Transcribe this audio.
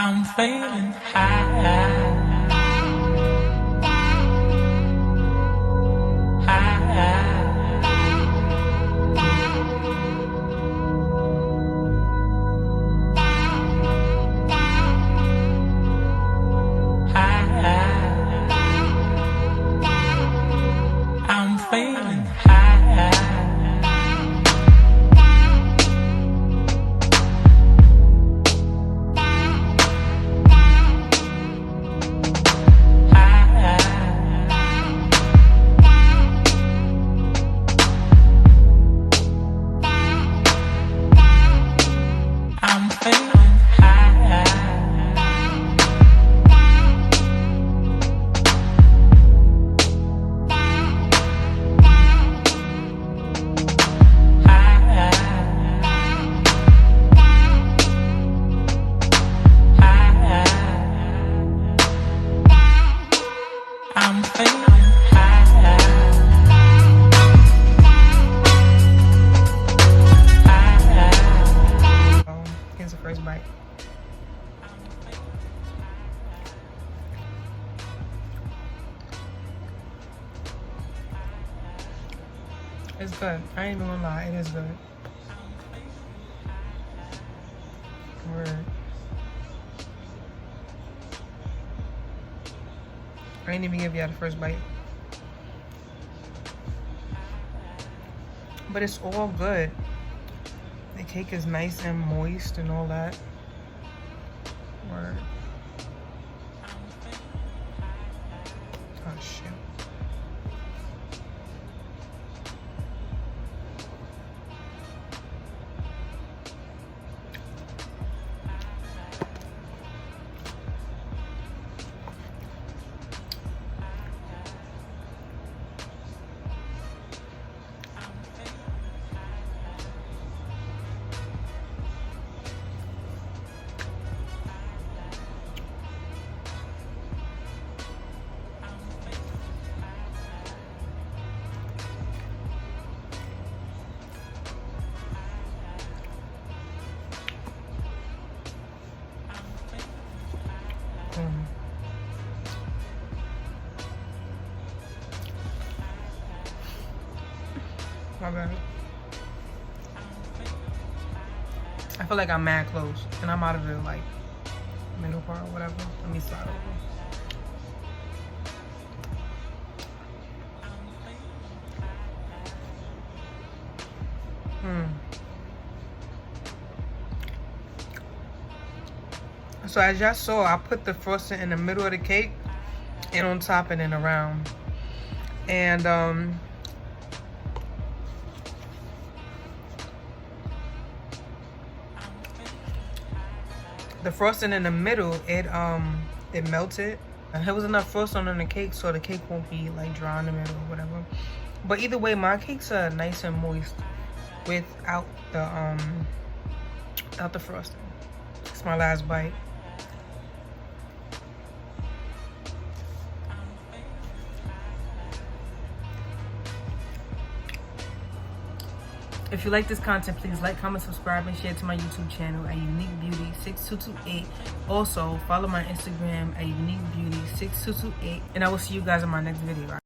I'm feeling high. I'm feeling high. I'm feeling high. I'm feeling high. Here's the first bite. It's good. I ain't even gonna lie, it is good. Word. I ain't even give y'all the first bite. But it's all good. The cake is nice and moist and all that. Word. Oh shit. My bad. I feel like I'm mad close and I'm out of the like middle part or whatever. Let me slide over. So as y'all saw, I put the frosting in the middle of the cake and on top and then around. And the frosting in the middle, it melted. There was enough frosting on the cake so the cake won't be like dry in the middle or whatever. But either way, my cakes are nice and moist without the frosting. It's my last bite. If you like this content, please like, comment, subscribe, and share to my YouTube channel at Unique Beauty 6228. Also, follow my Instagram at Unique Beauty 6228. And I will see you guys in my next video.